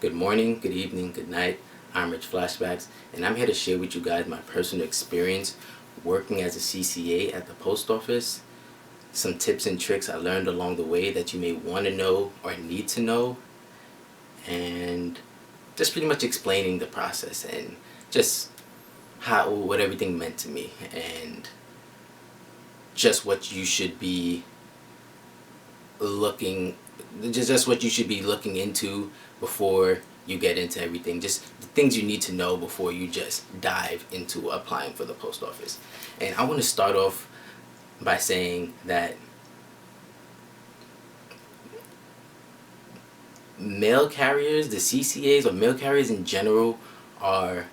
Good morning, good evening, good night. I'm Rich Flashbacks, and I'm here to share with you guys my personal experience working as a CCA at the post office, some tips and tricks I learned along the way that you may want to know or need to know, and just pretty much explaining the process and just what everything meant to me, and just what you should be looking just what you should be looking into before you get into everything, just the things you need to know before you just dive into applying for the post office. And I want to start off by saying that mail carriers, the CCAs or mail carriers in general, are,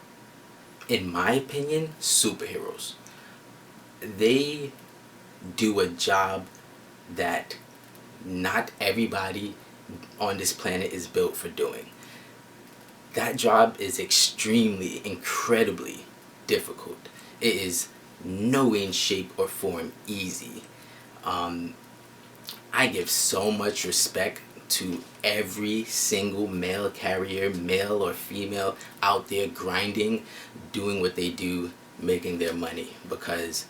in my opinion, superheroes. They do a job that not everybody on this planet is built for doing. That job is incredibly difficult. It is no way in shape or form easy. I give so much respect to every single mail carrier, male or female, out there grinding, doing what they do, making their money, because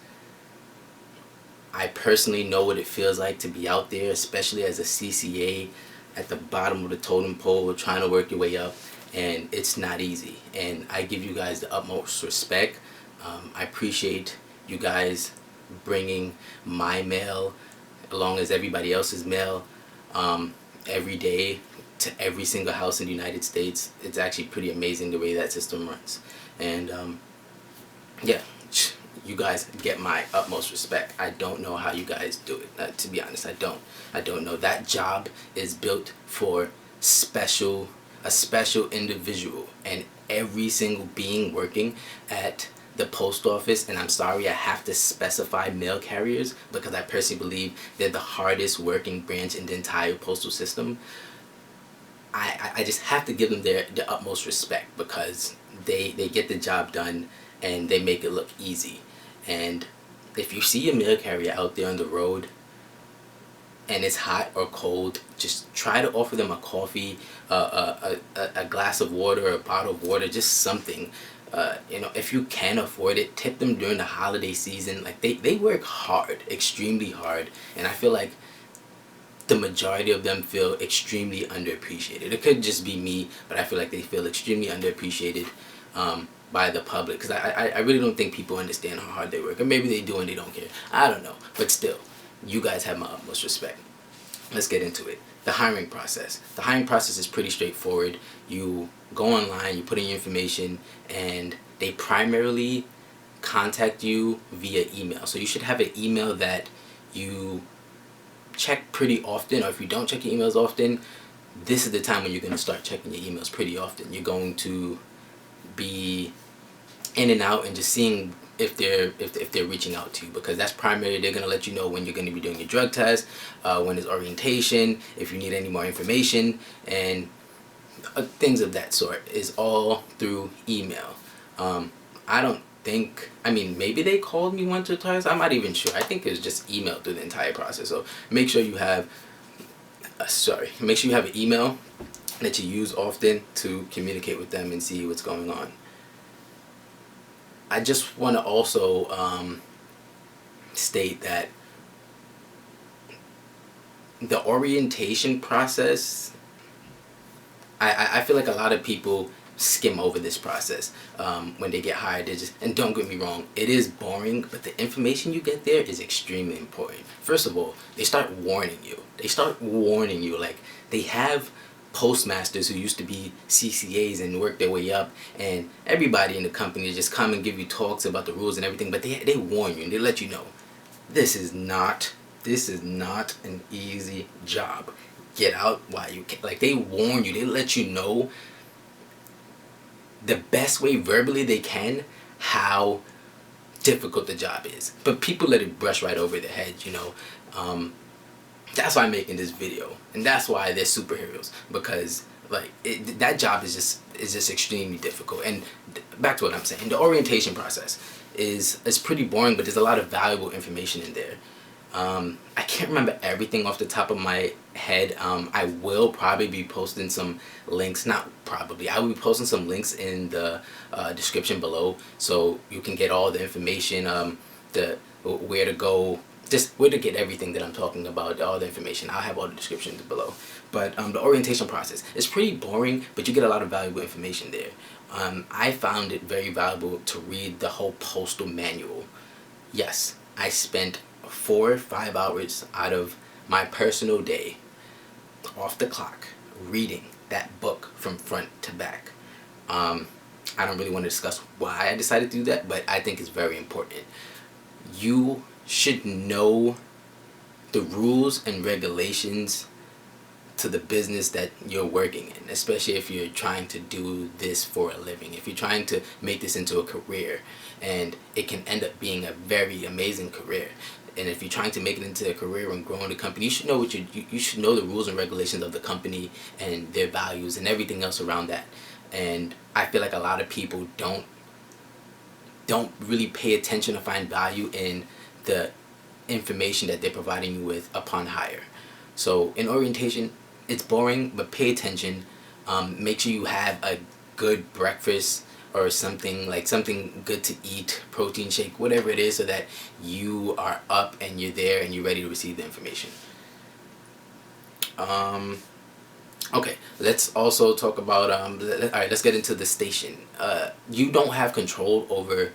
I personally know what it feels like to be out there, especially as a CCA at the bottom of the totem pole trying to work your way up, and it's not easy. And I give you guys the utmost respect. I appreciate you guys bringing my mail, along as everybody else's mail, every day to every single house in the United States. It's actually pretty amazing the way that system runs. And yeah, you guys get my utmost respect. I don't know how you guys do it. To be honest, I don't know. That job is built for a special individual, and every single being working at the post office, and I'm sorry I have to specify mail carriers because I personally believe they're the hardest working branch in the entire postal system. I just have to give them the utmost respect because they get the job done and they make it look easy. And if you see a mail carrier out there on the road and it's hot or cold, just try to offer them a coffee, a glass of water, a bottle of water, just something. If you can afford it, tip them during the holiday season. Like they work hard, extremely hard, and I feel like the majority of them feel extremely underappreciated. It could just be me, but I feel like they feel extremely underappreciated by the public, because I really don't think people understand how hard they work, or maybe they do and they don't care. I don't know, but still, you guys have my utmost respect. Let's get into it. The hiring process. The hiring process is pretty straightforward. You go online, you put in your information, and they primarily contact you via email. So you should have an email that you check pretty often, or if you don't check your emails often, this is the time when you're going to start checking your emails pretty often. You're going to be in and out and just seeing if they're reaching out to you, because that's primarily, they're going to let you know when you're going to be doing your drug test, when it's orientation, if you need any more information, and things of that sort is all through email. I don't think, maybe they called me once or twice, I'm not even sure. I think it was just email through the entire process. So make sure you have an email that you use often to communicate with them and see what's going on. I just want to also state that the orientation process, I feel like a lot of people skim over this process when they get hired. And don't get me wrong, it is boring, but the information you get there is extremely important. First of all, they start warning you. Like, they have postmasters who used to be CCAs and work their way up, and everybody in the company just come and give you talks about the rules and everything, but they warn you and they let you know this is not an easy job. Get out while you can. Like, they warn you, they let you know the best way verbally they can how difficult the job is, but people let it brush right over their heads. That's why I'm making this video, and that's why they're superheroes, because that job is just extremely difficult. And back to what I'm saying, the orientation process is pretty boring, but there's a lot of valuable information in there. I can't remember everything off the top of my head. I will probably be posting some links, not probably, I will be posting some links in the description below, so you can get all the information, the where to go, just where to get everything that I'm talking about, all the information. I'll have all the descriptions below. But the orientation process is pretty boring, but you get a lot of valuable information there. I found it very valuable to read the whole postal manual. Yes, I spent 4 or 5 hours out of my personal day off the clock reading that book from front to back. I don't really want to discuss why I decided to do that, but I think it's very important. You should know the rules and regulations to the business that you're working in, especially if you're trying to do this for a living, if you're trying to make this into a career, and it can end up being a very amazing career. And if you're trying to make it into a career and grow in the company, you should know what you should know the rules and regulations of the company and their values and everything else around that. And I feel like a lot of people don't really pay attention or find value in the information that they're providing you with upon hire. So in orientation, it's boring, but pay attention. Make sure you have a good breakfast or something good to eat, protein shake, whatever it is, so that you are up and you're there and you're ready to receive the information. Okay, let's also talk about, alright, let's get into the station. You don't have control over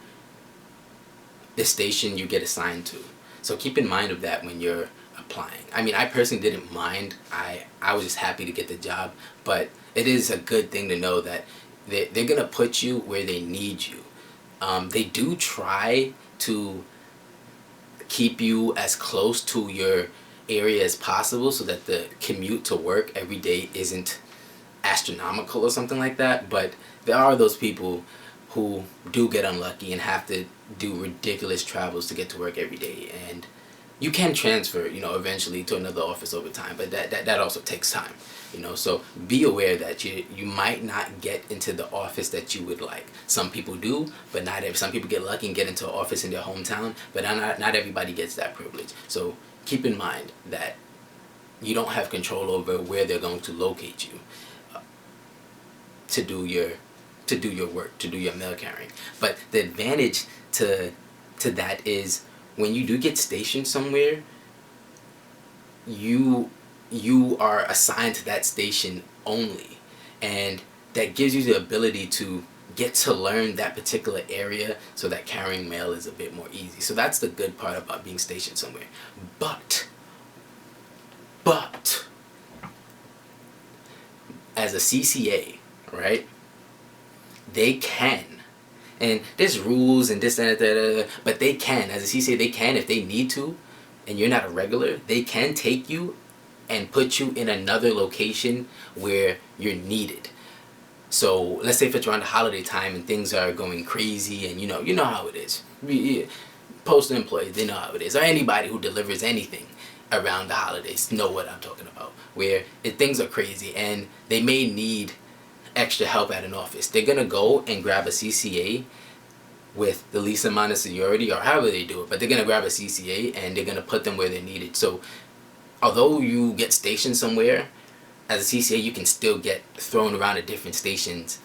the station you get assigned to. So keep in mind of that when you're applying. I mean, I personally didn't mind. I was just happy to get the job, but it is a good thing to know that they're going to put you where they need you. They do try to keep you as close to your area as possible so that the commute to work every day isn't astronomical or something like that, but there are those people who do get unlucky and have to do ridiculous travels to get to work every day. And you can transfer, eventually to another office over time, but that also takes time, so be aware that you might not get into the office that you would like. Some people do, but not every. Some people get lucky and get into an office in their hometown, but not everybody gets that privilege. So keep in mind that you don't have control over where they're going to locate you to do your work, to do your mail carrying. But the advantage to that is, when you do get stationed somewhere, you are assigned to that station only, and that gives you the ability to get to learn that particular area, so that carrying mail is a bit more easy. So that's the good part about being stationed somewhere. But as a CCA, right, they can, and there's rules and this and that, but they can, as a CCA, they can, if they need to, and you're not a regular, they can take you and put you in another location where you're needed. So let's say if it's around the holiday time and things are going crazy, and you know how it is. Postal employees, they know how it is, or anybody who delivers anything around the holidays know what I'm talking about, where things are crazy and they may need extra help at an office. They're gonna go and grab a CCA with the least amount of seniority, or however they do it, but they're gonna grab a CCA and they're gonna put them where they're needed. So although you get stationed somewhere, as a CCA you can still get thrown around at different stations.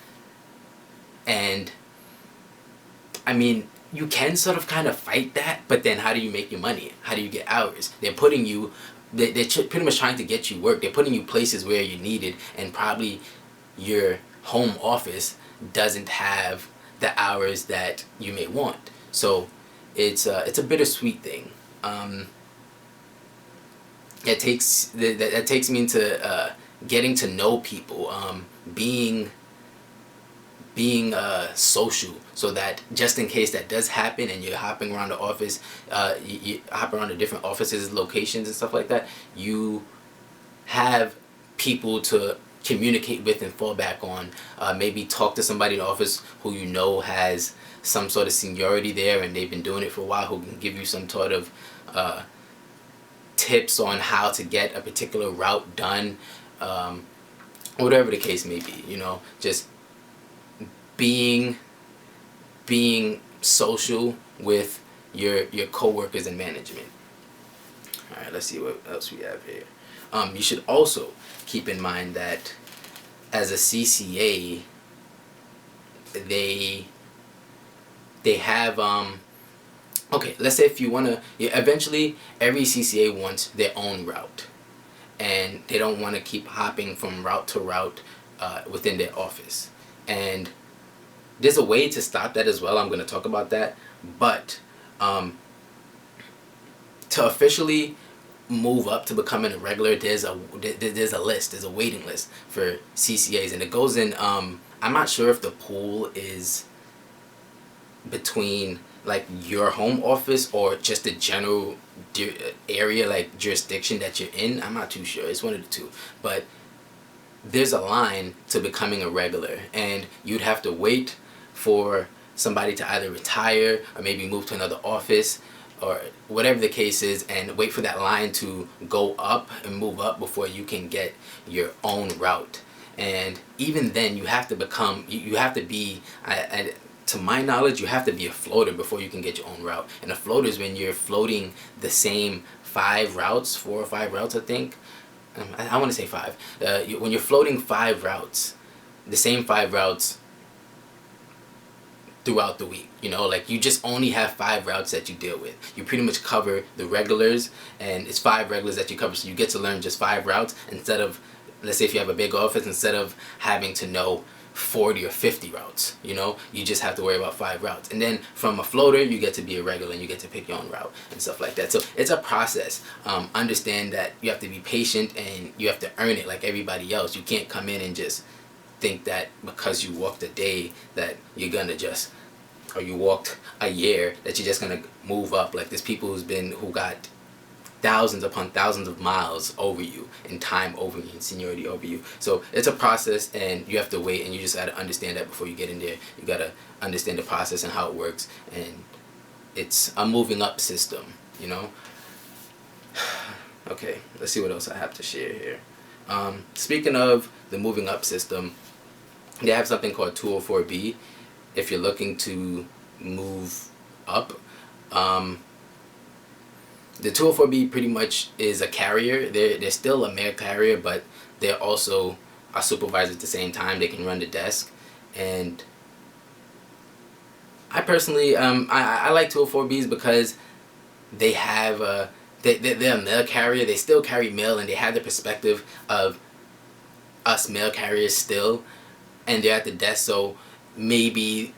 And I mean, you can sort of kind of fight that, but then how do you make your money? How do you get hours? They're putting you, they're pretty much trying to get you work. They're putting you places where you're needed, and probably your home office doesn't have the hours that you may want. So it's a bittersweet thing. That takes me into getting to know people, being social, so that just in case that does happen and you're hopping around the office, you hop around the different offices, locations and stuff like that, you have people to communicate with and fall back on. Maybe talk to somebody in the office who has some sort of seniority there and they've been doing it for a while, who can give you some sort of tips on how to get a particular route done, whatever the case may be. Just being social with your co-workers and management. Alright, let's see what else we have here. You should also keep in mind that as a CCA, they have okay, let's say if you want to, eventually every CCA wants their own route, and they don't want to keep hopping from route to route within their office. And there's a way to stop that as well. I'm going to talk about that. But to officially move up to becoming a regular, there's a list, there's a waiting list for CCAs, and it goes in. I'm not sure if the pool is between like your home office or just the general area, like jurisdiction that you're in. I'm not too sure. It's one of the two. But there's a line to becoming a regular, and you'd have to wait for somebody to either retire or maybe move to another office or whatever the case is, and wait for that line to go up and move up before you can get your own route. And even then, you have to become, you have to be, to my knowledge, you have to be a floater before you can get your own route. And a floater is when you're floating the same 5 routes, 4 or 5 routes, I think. I want to say 5. When you're floating 5 routes, the same 5 routes throughout the week, like you just only have 5 routes that you deal with. You pretty much cover the regulars, and it's 5 regulars that you cover, so you get to learn just 5 routes instead of, let's say if you have a big office, instead of having to know 40 or 50 routes, you just have to worry about 5 routes. And then from a floater, you get to be a regular and you get to pick your own route and stuff like that. So it's a process. Understand that you have to be patient and you have to earn it like everybody else. You can't come in and just think that because you walked a day that you're gonna just, or you walked a year, that you're just gonna move up. Like there's people who got thousands upon thousands of miles over you, in time over you, in seniority over you. So it's a process, and you have to wait, and you just gotta understand that before you get in there. You gotta understand the process and how it works, and it's a moving up system, Okay, let's see what else I have to share here. Speaking of the moving up system, they have something called 204B if you're looking to move up. The 204B pretty much is a carrier. They're still a mail carrier, but they're also a supervisor at the same time. They can run the desk. And I personally, I like 204Bs because they have they're a mail carrier. They still carry mail, and they have the perspective of us mail carriers still, and they're at the desk, so maybe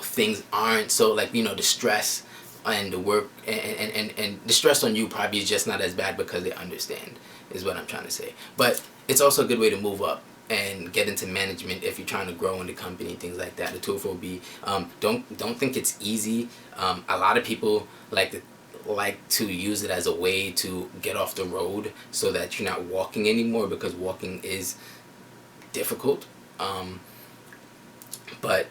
things aren't so, like, the stress and the work and the stress on you probably is just not as bad because they understand, is what I'm trying to say. But it's also a good way to move up and get into management if you're trying to grow in the company, things like that. The 204B, don't think it's easy. A lot of people like to use it as a way to get off the road so that you're not walking anymore, because walking is difficult. But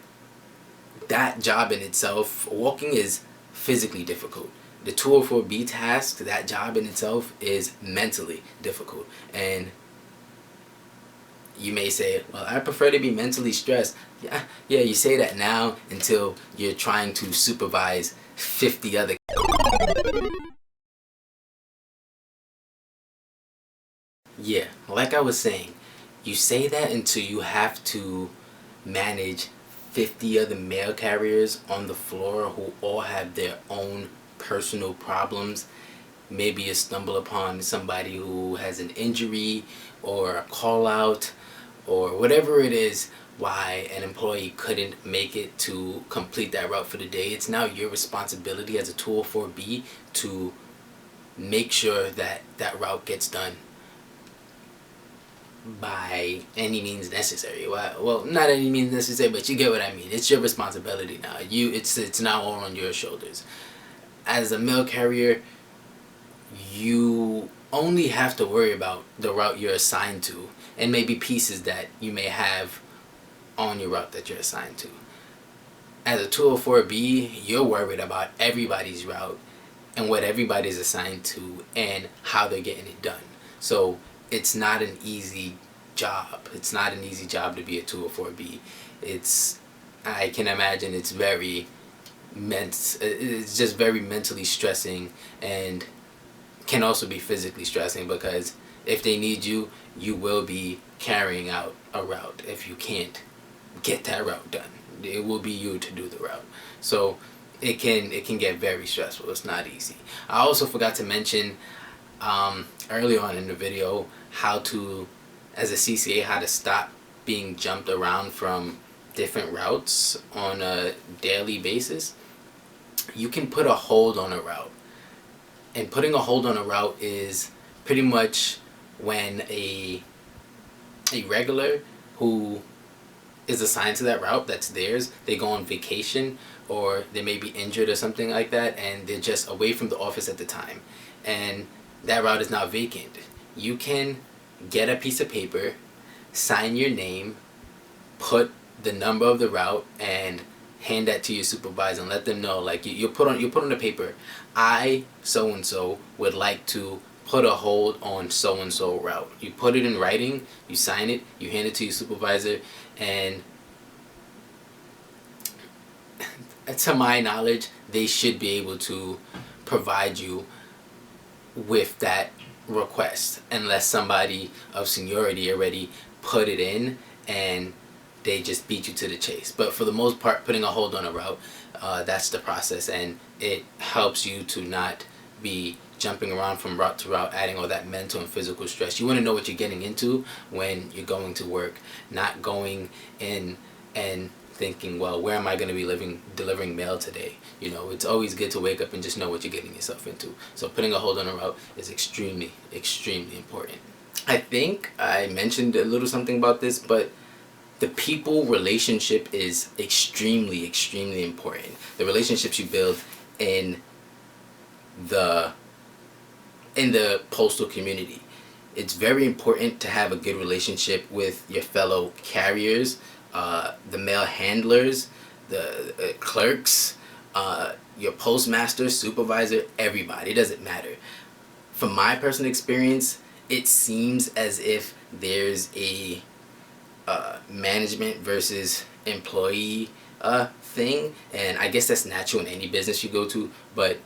that job in itself, walking is physically difficult. The 204B task, that job in itself, is mentally difficult. And you may say, well, I prefer to be mentally stressed. Yeah, you say that now until you're trying to supervise 50 other. Yeah, like I was saying, you say that until you have to manage 50 other mail carriers on the floor who all have their own personal problems. Maybe you stumble upon somebody who has an injury or a call out or whatever it is why an employee couldn't make it to complete that route for the day. It's now your responsibility as a 204B to make sure that that route gets done by any means necessary. Well, not any means necessary, but you get what I mean. It's your responsibility now. It's now all on your shoulders. As a mail carrier, you only have to worry about the route you're assigned to, and maybe pieces that you may have on your route that you're assigned to. As a 204B, you're worried about everybody's route and what everybody's assigned to and how they're getting it done. So it's not an easy job. It's not an easy job to be a 204B. I can imagine it's just very mentally stressing, and can also be physically stressing, because if they need you, you will be carrying out a route. If you can't get that route done, it will be you to do the route. So it can get very stressful. It's not easy. I also forgot to mention early on in the video how to, as a CCA, how to stop being jumped around from different routes on a daily basis. You can put a hold on a route, and putting a hold on a route is pretty much when a regular who is assigned to that route, that's theirs, they go on vacation, or they may be injured or something like that, and they're just away from the office at the time, and that route is now vacant. You can get a piece of paper, sign your name, put the number of the route, and hand that to your supervisor and let them know, like, you put on the paper, I so and so would like to put a hold on so and so route. You put it in writing, you sign it, you hand it to your supervisor, and to my knowledge, they should be able to provide you with that request, unless somebody of seniority already put it in and they just beat you to the chase. But for the most part, putting a hold on a route, that's the process, and it helps you to not be jumping around from route to route, adding all that mental and physical stress. You want to know what you're getting into when you're going to work, not going in and thinking, well, where am I going to be delivering mail today? You know, it's always good to wake up and just know what you're getting yourself into. So putting a hold on a route is extremely, extremely important. I think I mentioned a little something about this, but the people relationship is extremely, extremely important. The relationships you build in the postal community. It's very important to have a good relationship with your fellow carriers, the mail handlers, the clerks, your postmaster, supervisor, everybody. It doesn't matter. From my personal experience, it seems as if there's a management versus employee thing, and I guess that's natural in any business you go to, but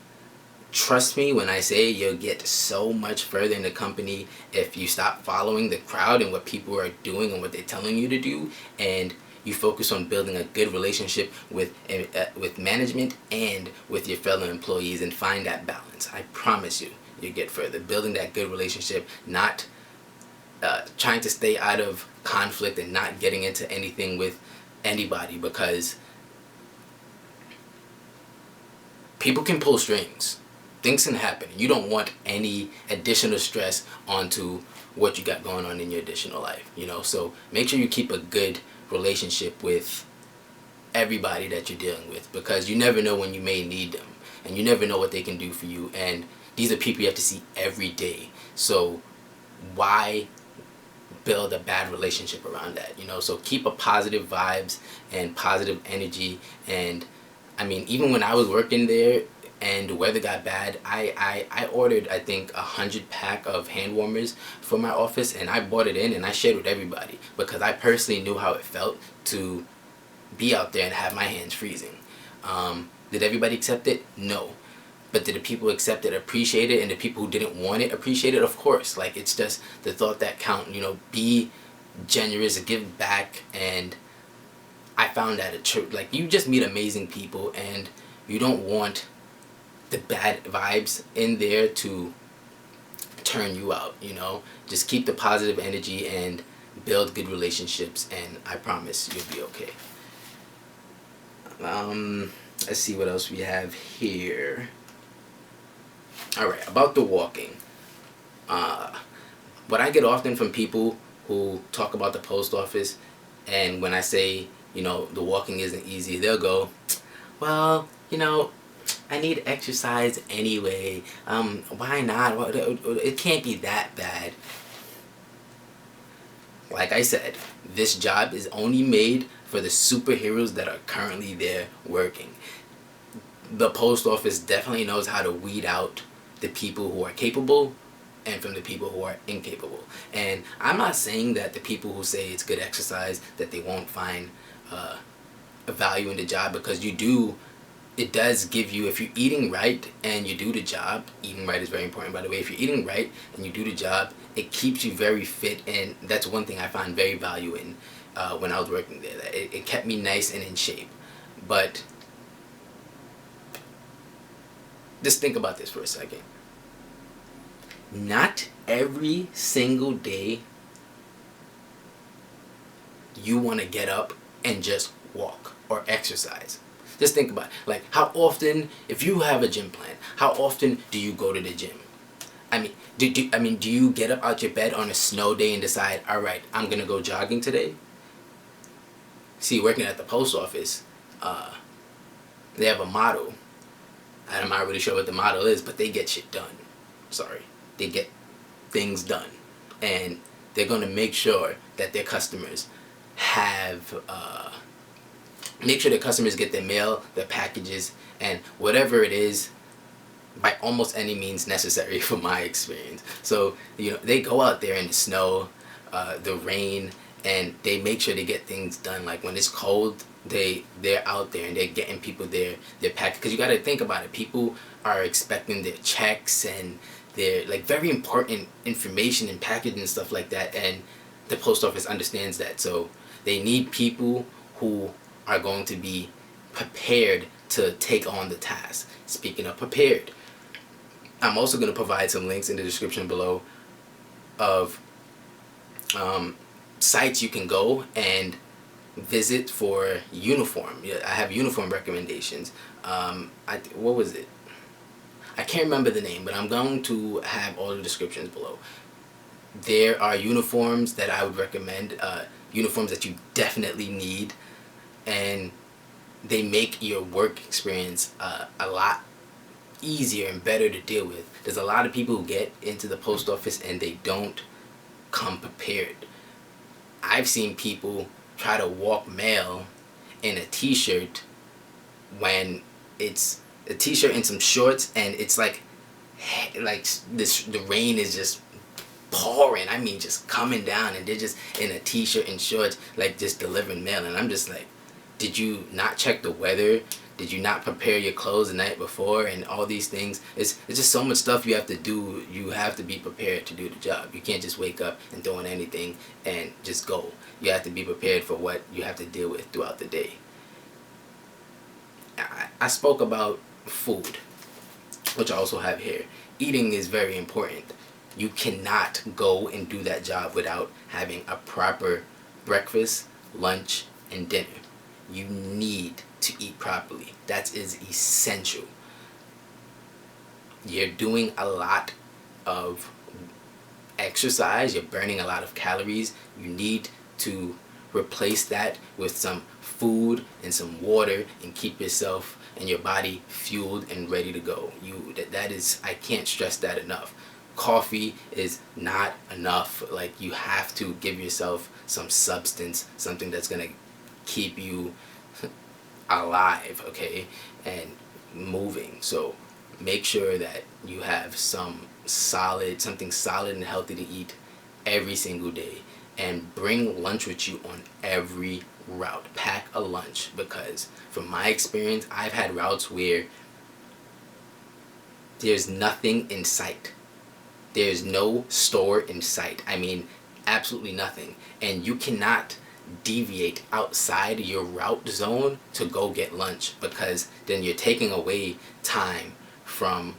trust me when I say you'll get so much further in the company if you stop following the crowd and what people are doing and what they're telling you to do, and you focus on building a good relationship with management and with your fellow employees, and find that balance. I promise you, you'll get further. Building that good relationship, not trying to stay out of conflict and not getting into anything with anybody, because people can pull strings. Things can happen. You don't want any additional stress onto what you got going on in your additional life, you know? So make sure you keep a good relationship with everybody that you're dealing with, because you never know when you may need them, and you never know what they can do for you, and these are people you have to see every day. So why build a bad relationship around that, you know? So keep a positive vibes and positive energy. And I mean, even when I was working there and the weather got bad, I ordered, I think, 100 pack of hand warmers for my office, and I bought it in and I shared with everybody, because I personally knew how it felt to be out there and have my hands freezing. Did everybody accept it? No. But did the people accept it, appreciate it, and the people who didn't want it appreciate it? Of course. Like, it's just the thought that count, you know. Be generous, give back. And I found that at church, like, you just meet amazing people, and you don't want the bad vibes in there to turn you out, you know. Just keep the positive energy and build good relationships, and I promise you'll be okay. Let's see what else we have here. Alright, about the walking. What I get often from people who talk about the post office, and when I say, you know, the walking isn't easy, they'll go, well, you know, I need exercise anyway. Why not? It can't be that bad. Like I said, this job is only made for the superheroes that are currently there working. The post office definitely knows how to weed out the people who are capable and from the people who are incapable. And I'm not saying that the people who say it's good exercise, that they won't find a value in the job, because you do it does give you, if you're eating right and you do the job, eating right is very important, by the way. If you're eating right and you do the job, it keeps you very fit, and that's one thing I find very value in when I was working there. That it kept me nice and in shape. But just think about this for a second. Not every single day you want to get up and just walk or exercise. Just think about it. Like, how often, if you have a gym plan, how often do you go to the gym? I mean, do you get up out your bed on a snow day and decide, all right, I'm gonna go jogging today? See, working at the post office, they have a motto. I'm not really sure what the motto is, but they get shit done. Sorry, they get things done, and they're gonna make sure that their customers have. Make sure the customers get their mail, their packages, and whatever it is, by almost any means necessary from my experience. So, they go out there in the snow, the rain, and they make sure they get things done. Like when it's cold, they're out there and they're getting people their package. Because you got to think about it. People are expecting their checks and their like very important information and package and stuff like that. And the post office understands that. So they need people who are going to be prepared to take on the task. Speaking of prepared, I'm also going to provide some links in the description below of sites you can go and visit for uniform. I have uniform recommendations. What was it? I can't remember the name, but I'm going to have all the descriptions below. There are uniforms that I would recommend, uniforms that you definitely need, and they make your work experience a lot easier and better to deal with. There's a lot of people who get into the post office and they don't come prepared. I've seen people try to walk mail in a t-shirt when it's a t-shirt and some shorts, and it's like the rain is just pouring. I mean, just coming down, and they're just in a t-shirt and shorts, like just delivering mail. And I'm just like, did you not check the weather? Did you not prepare your clothes the night before? And all these things. It's just so much stuff you have to do. You have to be prepared to do the job. You can't just wake up and throw in anything and just go. You have to be prepared for what you have to deal with throughout the day. I spoke about food, which I also have here. Eating is very important. You cannot go and do that job without having a proper breakfast, lunch, and dinner. You need to eat properly. That is essential. You're doing a lot of exercise. You're burning a lot of calories. You need to replace that with some food and some water and keep yourself and your body fueled and ready to go. That is, I can't stress that enough. Coffee is not enough. Like, you have to give yourself some substance, something that's gonna keep you alive, okay, and moving. So make sure that you have something solid and healthy to eat every single day, and bring lunch with you on every route. Pack a lunch, because from my experience, I've had routes where there's nothing in sight. There's no store in sight. I mean, absolutely nothing. And you cannot deviate outside your route zone to go get lunch, because then you're taking away time from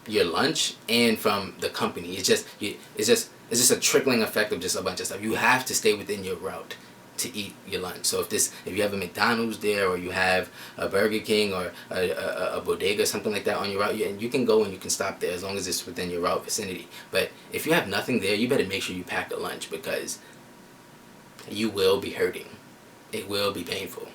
your lunch and from the company. It's just a trickling effect of just a bunch of stuff. You have to stay within your route to eat your lunch. So if you have a McDonald's there, or you have a Burger King or a bodega, something like that on your route, you can go and you can stop there as long as it's within your route vicinity. But if you have nothing there, you better make sure you pack a lunch, because you will be hurting. It will be painful.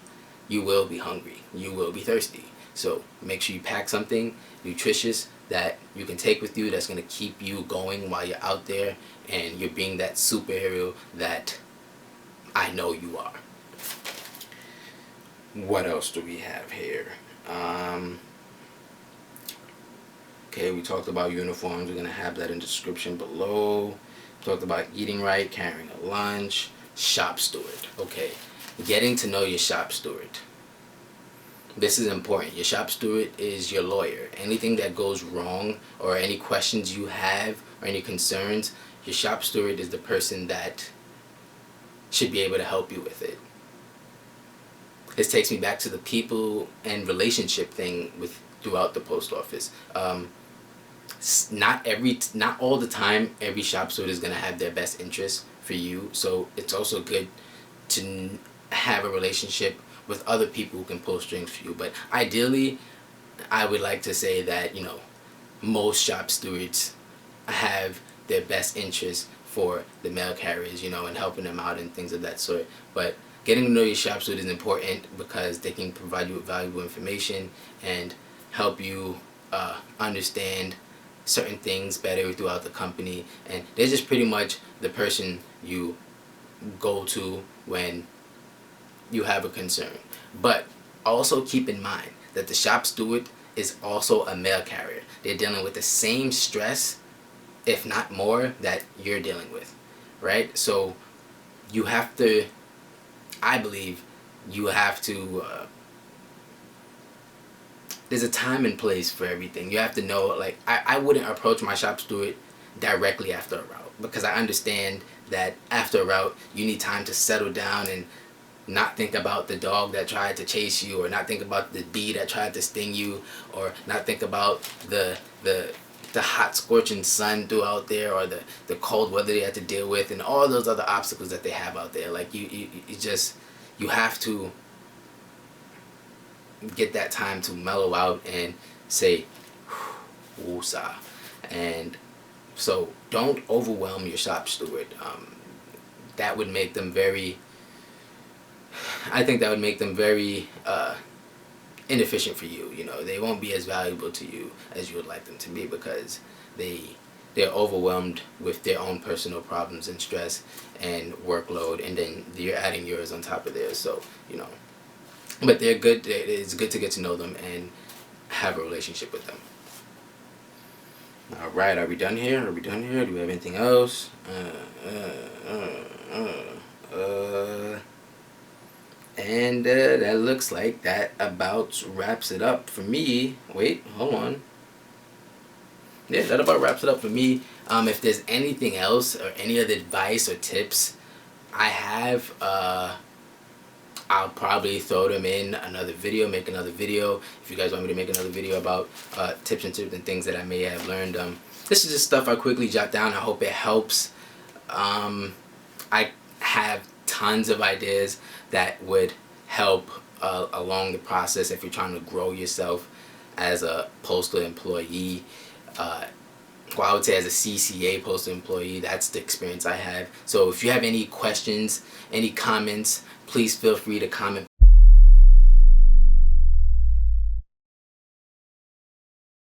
You will be hungry. You will be thirsty. So make sure you pack something nutritious that you can take with you, that's going to keep you going while you're out there, and you're being that superhero that I know you are. What else do we have here? Okay, we talked about uniforms. We're going to have that in the description below. We talked about eating right, carrying a lunch. Shop steward. Okay, getting to know your shop steward. this is important. Your shop steward is your lawyer. Anything that goes wrong or any questions you have or any concerns, your shop steward is the person that should be able to help you with it. This takes me back to the people and relationship thing with throughout the post office. Not all the time every shop steward is gonna have their best interest for you. So it's also good to have a relationship with other people who can pull strings for you. But ideally, I would like to say that, you know, most shop stewards have their best interest for the mail carriers, you know, and helping them out and things of that sort. But getting to know your shop steward is important because they can provide you with valuable information and help you understand certain things better throughout the company. And they're just pretty much the person you go to when you have a concern. But also keep in mind that the shop steward is also a mail carrier. They're dealing with the same stress, if not more, that you're dealing with, right? So you have to, I believe, you have to, there's a time and place for everything. You have to know, like, I wouldn't approach my shop steward directly after a route because I understand that after a route, you need time to settle down and not think about the dog that tried to chase you, or not think about the bee that tried to sting you, or not think about the hot scorching sun throughout there, or the cold weather they have to deal with, and all those other obstacles that they have out there. Like you have to get that time to mellow out and say woosah. And so don't overwhelm your shop steward. That would make them very, I think that would make them very inefficient for you. You know, they won't be as valuable to you as you would like them to be because they're overwhelmed with their own personal problems and stress and workload, and then you're adding yours on top of theirs. So, you know, but they're good. It's good to get to know them and have a relationship with them. All right, are we done here? Do we have anything else? And that looks like that about wraps it up for me. Wait, hold on. Yeah, that about wraps it up for me. If there's anything else or any other advice or tips I have, I'll probably throw them in another video, make another video. If you guys want me to make another video about tips and things that I may have learned. This is just stuff I quickly jot down. I hope it helps. I have tons of ideas that would help along the process if you're trying to grow yourself as a postal employee. Well, I would say as a CCA postal employee, that's the experience I have. So if you have any questions, any comments, please feel free to comment